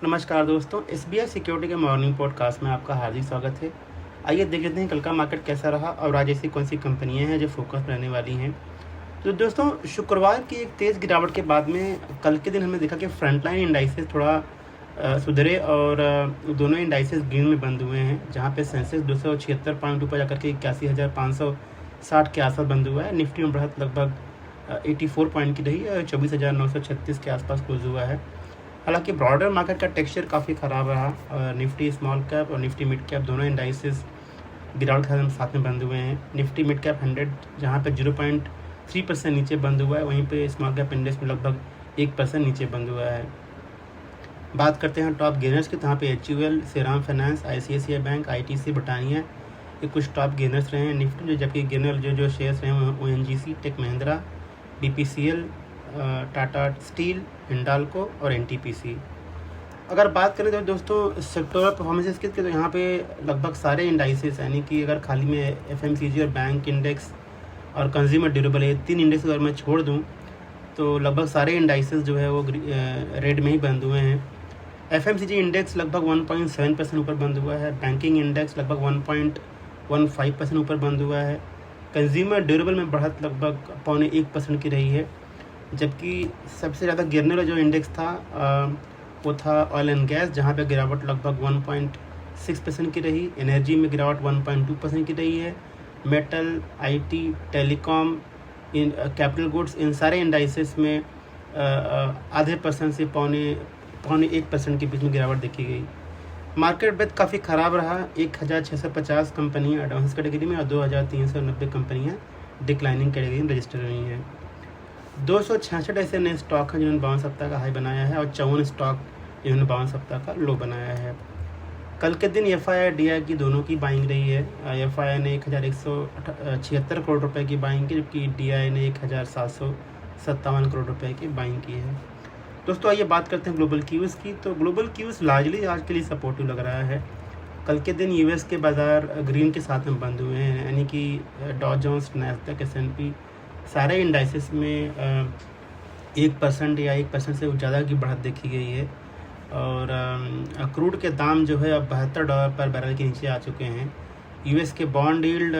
नमस्कार दोस्तों, SBI security के मॉर्निंग पॉडकास्ट में आपका हार्दिक स्वागत है। आइए देख लेते हैं कल का मार्केट कैसा रहा और आज ऐसी कौन सी कंपनियां हैं जो फोकस रहने वाली हैं। तो दोस्तों, शुक्रवार की एक तेज़ गिरावट के बाद में कल के दिन हमने देखा कि फ्रंटलाइन इंडाइसेस थोड़ा सुधरे और दोनों इंडाइसेस ग्रीन में बंद हुए हैं, जहां पे सेंसेक्स 276 पॉइंट ऊपर जाकर के 81,560 के आसपास बंद हुआ है। निफ्टी में बढ़त लगभग 84 पॉइंट की रही और 24,936 के आसपास क्लोज हुआ है। हालांकि ब्रॉडर मार्केट का टेक्सचर काफ़ी ख़राब रहा। निफ्टी स्मॉल कैप और निफ्टी मिड कैप दोनों इंडाइसेस गिरावट के साथ में बंद हुए हैं। निफ्टी मिड कैप 100 जहाँ पे 0.3% नीचे बंद हुआ है, वहीं पे स्मॉल कैप इंडेक्स में लगभग 1% नीचे बंद हुआ है। बात करते हैं टॉप गेनर्स की, तो यहाँ पे HUL, Shriram finance, ICICI bank, ITC, Britannia ये कुछ टॉप गेनर्स रहे हैं निफ्टी में। जबकि गेनर जो शेयर्स रहे हैं ONGC, tech Mahindra, BPCL, Tata steel, Hindalco और NTPC। अगर बात करें तो दोस्तों सेक्टोरल परफॉर्मेंसेस की, तो यहाँ पे लगभग सारे इंडाइसेस, यानी कि अगर खाली में FMCG और बैंक इंडेक्स और कंज्यूमर ड्यूरेबल ये 3 इंडेक्स अगर मैं छोड़ दूँ तो लगभग सारे इंडाइसेस जो है वो रेड में ही बंद हुए हैं। FMCG इंडेक्स लगभग 1.7% ऊपर बंद हुआ है। बैंकिंग इंडेक्स लगभग 1.15% ऊपर बंद हुआ है। कंज्यूमर ड्यूरेबल में बढ़त लगभग 0.25% की रही है। जबकि सबसे ज़्यादा गिरने वाला जो इंडेक्स था वो था ऑयल एंड गैस, जहाँ पे गिरावट लगभग 1.6% की रही। एनर्जी में गिरावट 1.2% की रही है। मेटल, IT, टेलीकॉम, इन कैपिटल गुड्स, इन सारे इंडाइसेस में आधे परसेंट से पौने 1% के बीच में गिरावट देखी गई। मार्केट ब्रेथ काफ़ी ख़राब रहा। 1,650 कंपनियाँ एडवांस कैटेगरी में और 2,390 कंपनियाँ डिक्लाइनिंग कैटेगरी में रजिस्टर हुई हैं। 266 ऐसे नए स्टॉक हैं जिन्होंने 52 सप्ताह का हाई बनाया है और 54 स्टॉक जिन्होंने 52 सप्ताह का लो बनाया है। कल के दिन FII DI की दोनों की बाइंग रही है। FII ने 1,176 करोड़ रुपए की बाइंग की, जबकि DI ने 1,757 करोड़ रुपए की बाइंग की है। दोस्तों आइए बात करते हैं ग्लोबल क्यूज़ की। तो ग्लोबल क्यूज़ लार्जली आज के लिए सपोर्टिव लग रहा है। कल के दिन US के बाज़ार ग्रीन के साथ में बंद हुए हैं, यानी कि डॉ जोन्स, नैस्डैक, S&P सारे इंडाइसेस में 1% या 1% से ज़्यादा की बढ़त देखी गई है। और क्रूड के दाम जो है अब $72 पर बैरल के नीचे आ चुके हैं। US के बॉन्ड यील्ड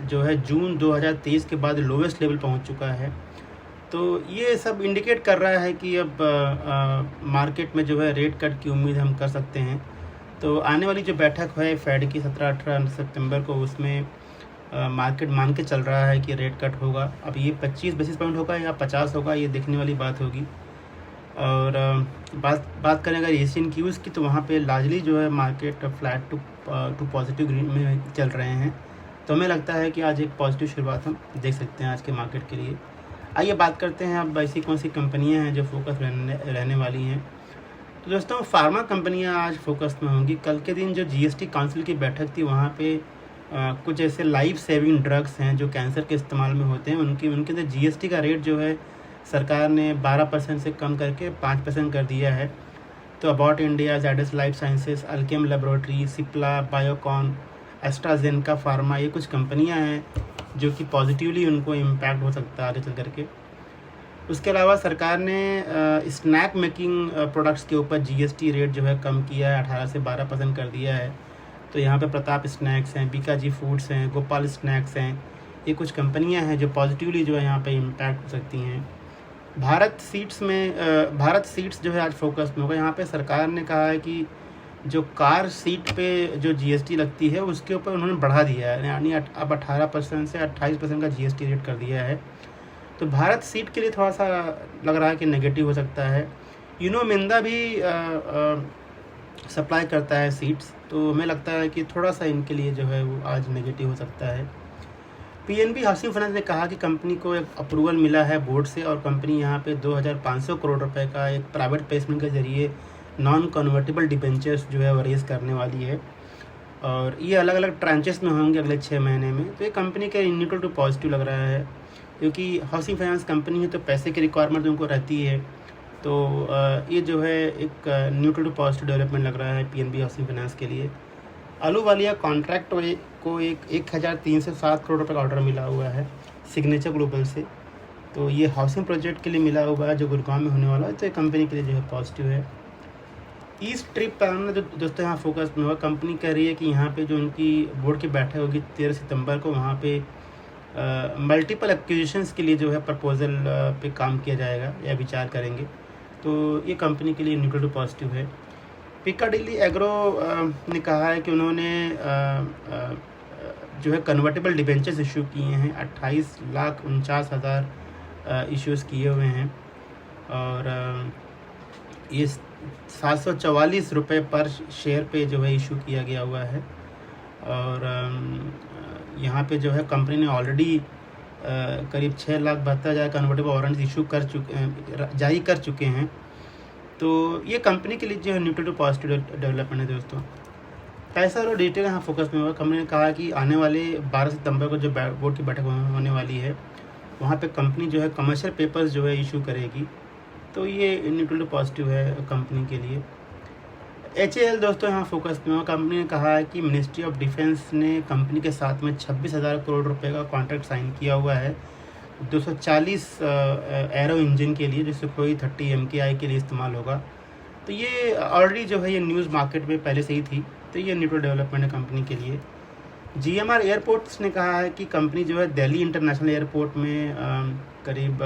जो है जून 2023 के बाद लोवेस्ट लेवल पहुंच चुका है। तो ये सब इंडिकेट कर रहा है कि अब मार्केट में जो है रेट कट की उम्मीद हम कर सकते हैं। तो आने वाली जो बैठक है फेड की 17-18 सितंबर को, उसमें मार्केट मान के चल रहा है कि रेट कट होगा। अब ये 25 बेसिस पॉइंट होगा या 50 होगा, ये देखने वाली बात होगी। और बात करें अगर एशियन क्यूज़ की, तो वहाँ पे लार्जली जो है market flat to positive green में चल रहे हैं। तो हमें लगता है कि आज एक पॉजिटिव शुरुआत हम देख सकते हैं आज के मार्केट के लिए। आइए बात करते हैं अब ऐसी कौन सी कंपनियाँ हैं जो फोकस रहने वाली हैं। तो दोस्तों फार्मा कंपनियाँ आज फोकस में होंगी। कल के दिन जो GST काउंसिल की बैठक थी, वहाँ पे कुछ ऐसे लाइफ सेविंग ड्रग्स हैं जो कैंसर के इस्तेमाल में होते हैं, उनके अंदर GST का रेट जो है सरकार ने 12% से कम करके 5% कर दिया है। तो about India, Zydus life sciences, Alkem laboratory, Cipla, Biocon, AstraZeneca pharma, ये कुछ कंपनियां हैं जो कि पॉजिटिवली उनको इम्पैक्ट हो सकता है आगे चल करके। उसके अलावा सरकार ने स्नैक मेकिंग प्रोडक्ट्स के ऊपर GST रेट जो है कम किया है, 18 से 12% कर दिया है। तो यहाँ पे प्रताप स्नैक्स हैं, बीकाजी फूड्स हैं, गोपाल स्नैक्स हैं, ये कुछ कंपनियां हैं जो पॉजिटिवली जो है यहाँ पे इम्पैक्ट हो सकती हैं। भारत सीट्स जो है आज फोकस में होगा। यहाँ पे सरकार ने कहा है कि जो कार सीट पे जो GST लगती है उसके ऊपर उन्होंने बढ़ा दिया है, यानी अब 18% से 28% का GST रेट कर दिया है। तो भारत सीट के लिए थोड़ा सा लग रहा है कि नेगेटिव हो सकता है। मिंदा भी सप्लाई करता है सीट्स, तो हमें लगता है कि थोड़ा सा इनके लिए जो है वो आज नेगेटिव हो सकता है। PNB हाउसिंग फाइनेंस ने कहा कि कंपनी को एक अप्रूवल मिला है बोर्ड से और कंपनी यहाँ पे 2,500 करोड़ रुपए का एक प्राइवेट प्लेसमेंट के जरिए नॉन कन्वर्टेबल डिबेंचर्स जो है वो रेज करने वाली है। और ये अलग अलग ट्रांचेस में होंगे अगले 6 महीने में। तो ये कंपनी के न्यूट्रल टू पॉजिटिव लग रहा है, क्योंकि हाउसिंग फाइनेंस कंपनी है तो पैसे की रिक्वायरमेंट उनको रहती है। तो ये जो है एक न्यूट्रल टू पॉजिटिव डेवलपमेंट लग रहा है PNB हाउसिंग फाइनेंस के लिए। अहलूवालिया कॉन्ट्रैक्ट को एक 1,307 करोड़ रुपये का ऑर्डर मिला हुआ है सिग्नेचर ग्लोबल से। तो ये हाउसिंग प्रोजेक्ट के लिए मिला हुआ है जो गुड़गांव में होने वाला है, तो ये कंपनी के लिए जो है पॉजिटिव है। इस ट्रिप पर हमने दोस्तों यहाँ फोकस में हुआ। कंपनी कह रही है कि यहाँ पे जो उनकी बोर्ड की बैठक होगी 13 सितंबर को, वहाँ पे मल्टीपल एक्विजिशंस के लिए जो है प्रपोजल पे काम किया जाएगा या विचार करेंगे। तो ये कंपनी के लिए न्यूट्रल टू पॉजिटिव है। पिकाडिली एग्रो ने कहा है कि उन्होंने जो है कन्वर्टेबल डिबेंचर्स इशू किए हैं, 28,49,000 इश्यूज़ किए हुए हैं और ये 744 रुपये पर शेयर पे जो है इशू किया गया हुआ है। और यहाँ पे जो है कंपनी ने ऑलरेडी करीब 6,72,000 कन्वर्टेबल वारंट्स इशू जारी कर चुके हैं। तो ये कंपनी के लिए जो है न्यूट्रल टू पॉजिटिव डेवलपमेंट है दोस्तों। पैसा और डिटेल यहाँ फोकस में हुआ। कंपनी ने कहा कि आने वाले 12 सितंबर को जो बोर्ड की बैठक होने वाली है, वहाँ पे कंपनी जो है कमर्शियल पेपर्स जो है इशू करेगी। तो ये न्यूट्रल टू पॉजिटिव है कंपनी के लिए। HAL दोस्तों यहाँ फोकस में हुआ। कंपनी ने कहा है कि मिनिस्ट्री ऑफ डिफेंस ने कंपनी के साथ में 26,000 करोड़ रुपए का कॉन्ट्रैक्ट साइन किया हुआ है 240 एरो इंजन के लिए, जो सुखोई 30 MKI के लिए इस्तेमाल होगा। तो ये ऑलरेडी जो है ये न्यूज़ मार्केट में पहले से ही थी। तो ये न्यूट्रल डेवलपमेंट है कंपनी के लिए। GMR एयरपोर्ट्स ने कहा है कि कंपनी जो है दिल्ली इंटरनेशनल एयरपोर्ट में करीब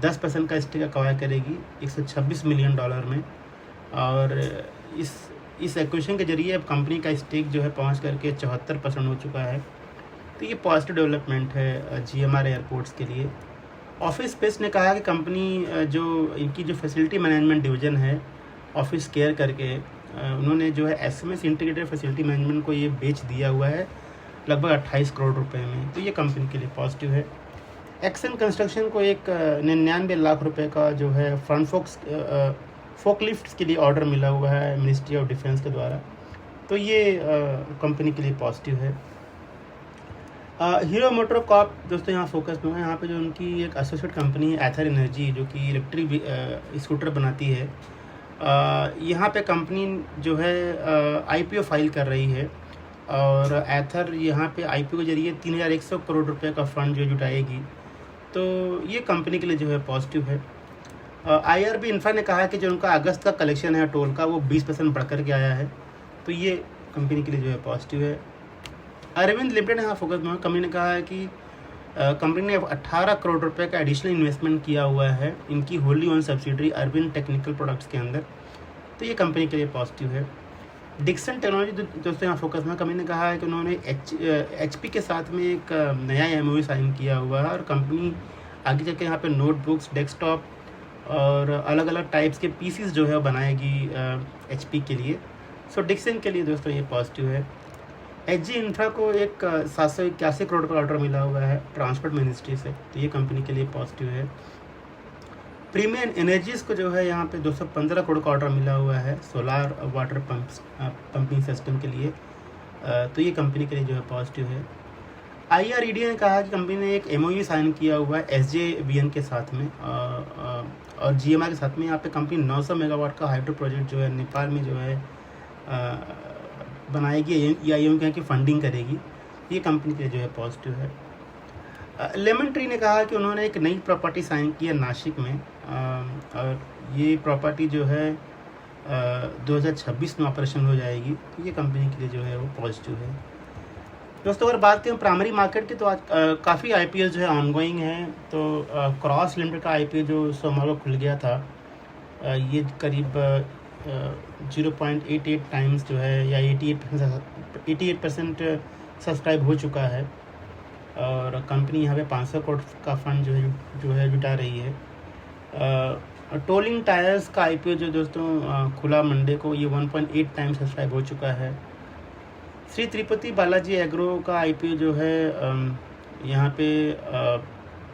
10% का स्टेक एक्वायर करेगी $126 मिलियन में। और इस एक्विजिशन के जरिए अब कंपनी का स्टेक जो है पहुंच करके 74% हो चुका है। तो ये पॉजिटिव डेवलपमेंट है GMR एयरपोर्ट्स के लिए। ऑफिस स्पेस ने कहा कि कंपनी जो इनकी जो फैसिलिटी मैनेजमेंट डिवीज़न है ऑफिस केयर करके, उन्होंने जो है SMS इंटीग्रेटेड फैसिलिटी मैनेजमेंट को ये बेच दिया हुआ है लगभग 28 करोड़ रुपए में। तो ये कंपनी के लिए पॉजिटिव है। एक्सन कंस्ट्रक्शन को एक 99 लाख रुपए का जो है फ्रंट फोकलिफ्ट्स के लिए ऑर्डर मिला हुआ है मिनिस्ट्री ऑफ डिफेंस के द्वारा। तो ये कंपनी के लिए पॉजिटिव है। हीरो मोटर कॉर्प दोस्तों यहाँ फोकस में है। यहाँ पे जो उनकी एक एसोसिएट कंपनी है एथर एनर्जी, जो कि इलेक्ट्रिक स्कूटर बनाती है, यहाँ पे कंपनी जो है IPO फाइल कर रही है। और एथर यहाँ पे IPO के जरिए 3,100 करोड़ रुपए का फंड जो जुटाएगी। तो ये कंपनी के लिए जो है पॉजिटिव है। IRB इंफ्रा ने कहा है कि जो उनका अगस्त का कलेक्शन है टोल का, वो 20% बढ़ कर के आया है। तो ये कंपनी के लिए जो है पॉजिटिव है। अरविंद लिमिटेड यहाँ फोकस में। कंपनी ने कहा है कि कंपनी ने 18 करोड़ रुपए का एडिशनल इन्वेस्टमेंट किया हुआ है इनकी wholly own subsidiary Arvind technical products के अंदर। तो ये कंपनी के लिए पॉजिटिव है। डिक्सन टेक्नोलॉजी दोस्तों यहाँ फोकस में। कंपनी ने कहा है कि उन्होंने HP के साथ में एक नया MOU साइन किया हुआ है और कंपनी आगे जाके यहाँ पे नोटबुक्स, डेस्कटॉप और अलग अलग टाइप्स के पीसीज जो है बनाएगी HP के लिए। सो डिक्सन के लिए दोस्तों ये पॉजिटिव है। HG इंफ्रा को एक 781 करोड़ का ऑर्डर मिला हुआ है ट्रांसपोर्ट मिनिस्ट्री से। तो ये कंपनी के लिए पॉजिटिव है। प्रीमियम एनर्जीज को जो है यहाँ पे 215 करोड़ का ऑर्डर मिला हुआ है सोलार वाटर पंपिंग सिस्टम के लिए। तो ये कंपनी के लिए जो है पॉजिटिव है। IRED ने कहा कि कंपनी ने एक MOU साइन किया हुआ है SJVN के साथ में और GMR के साथ में। यहाँ पे कंपनी 900 मेगावाट का हाइड्रो प्रोजेक्ट जो है नेपाल में जो है बनाएगी या यहाँ की फंडिंग करेगी। ये कंपनी के लिए जो है पॉजिटिव है। लेमन ट्री ने कहा कि उन्होंने एक नई प्रॉपर्टी साइन की है नासिक में और ये प्रॉपर्टी जो है 2026 में ऑपरेशन हो जाएगी। तो ये कंपनी के लिए जो है वो पॉजिटिव है। दोस्तों अगर बात करें प्राइमरी मार्केट की, तो आज काफ़ी IPO जो है ऑनगोइंग है। तो क्रॉस लिमिटेड का IPO जो सोमवार को खुल गया था, ये करीब 0.88 टाइम्स जो है या 88% सब्सक्राइब हो चुका है और कंपनी यहाँ पे 500 करोड़ का फंड जो है जुटा रही है। टोलिंग टायर्स का IPO जो दोस्तों खुला मंडे को, ये 1.8 टाइम्स सब्सक्राइब हो चुका है। श्री तिरुपति बालाजी एग्रो का IPO जो है यहाँ पे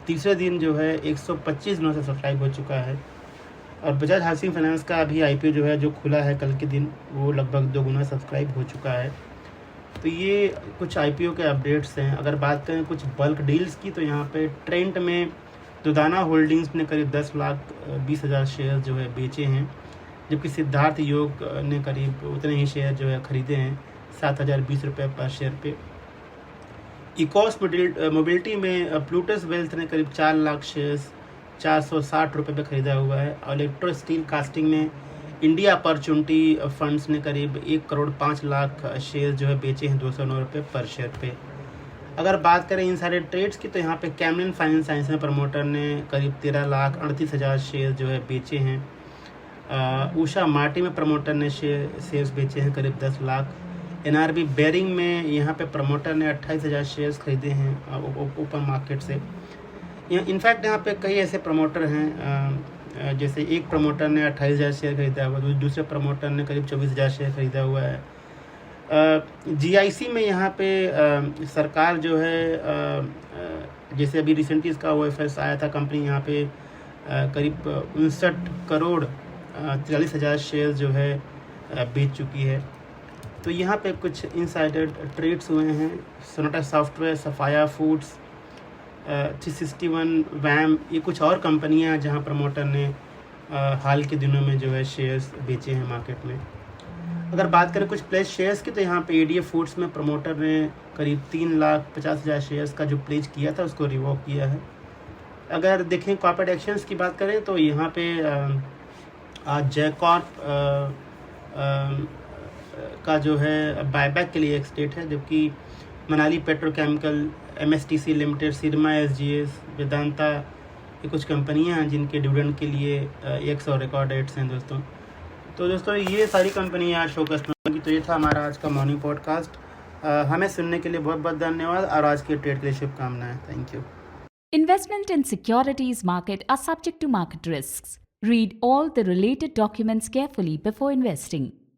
तीसरे दिन जो है 125 दिनों से सब्सक्राइब हो चुका है। और बजाज हाउसिंग फाइनेंस का भी IPO जो है जो खुला है कल के दिन, वो लगभग 2 गुना सब्सक्राइब हो चुका है। तो ये कुछ IPO के अपडेट्स हैं। अगर बात करें कुछ बल्क डील्स की, तो यहाँ पे ट्रेंट में दुदाना होल्डिंग्स ने करीब 10,20,000 शेयर जो है बेचे हैं, जबकि सिद्धार्थ योग ने करीब उतने ही शेयर जो है ख़रीदे हैं 7,020 रुपये पर शेयर पे। इकोस मोबिलिटी में प्लूटस वेल्थ ने करीब 4 लाख शेयर्स 460 रुपये पे ख़रीदा हुआ है। और इलेक्ट्रो स्टील कास्टिंग में इंडिया अपॉर्चुनिटी फंड्स ने करीब 1,05,00,000 शेयर जो है बेचे हैं 209 रुपये पर शेयर पे। अगर बात करें इन सारे ट्रेड्स की तो यहाँ पे कैमलिन फाइनेंस साइंस में प्रमोटर ने करीब 13,38,000 शेयर जो है बेचे हैं। उषा मार्टी में प्रमोटर ने शेयर्स बेचे हैं करीब 10 लाख। एनआरबी बेरिंग में यहाँ पे प्रमोटर ने 28,000 शेयर्स खरीदे हैं ओपन मार्केट से। इनफैक्ट यहाँ पे कई ऐसे प्रमोटर हैं, जैसे एक प्रमोटर ने 28,000 शेयर खरीदा हुआ, दूसरे प्रमोटर ने करीब 24,000 शेयर खरीदा हुआ है। जीआईसी में यहाँ पे सरकार जो है, जैसे अभी रिसेंटली इसका OFS आया था, कंपनी यहाँ पे करीब 59 करोड़ 43,000 शेयर जो है बेच चुकी है। तो यहाँ पे कुछ इनसाइडर ट्रेड्स हुए हैं। सोनाटा सॉफ्टवेयर, सफाया फूड्स, 361 वैम, ये कुछ और कंपनियां हैं जहां प्रमोटर ने हाल के दिनों में जो है शेयर्स बेचे हैं मार्केट में। अगर बात करें कुछ प्लेज शेयर्स की तो यहाँ पे ADF फूड्स में प्रमोटर ने करीब 3,50,000 शेयर्स का जो प्लेज किया था उसको रिवॉक किया है। अगर देखें कॉर्पोरेट एक्शंस की बात करें तो यहाँ पे आज जयकॉर्प का जो है बायबैक के लिए एक स्टेट है, जबकि Manali petrochemical, MSTC limited, Syrma SGS, Vedanta, ये कुछ कंपनियां हैं जिनके डिविडेंड के लिए 100 रिकॉर्ड डेट्स हैं दोस्तों। तो दोस्तों ये सारी कंपनियां आज शो कस्ट में होंगी। तो ये था हमारा आज का मॉर्निंग पॉडकास्ट। हमें सुनने के लिए बहुत बहुत धन्यवाद और आज के ट्रेड के लिए शुभकामनाएं। Thank you. Investment in securities market are subject to market risks. Read all the related documents carefully before investing.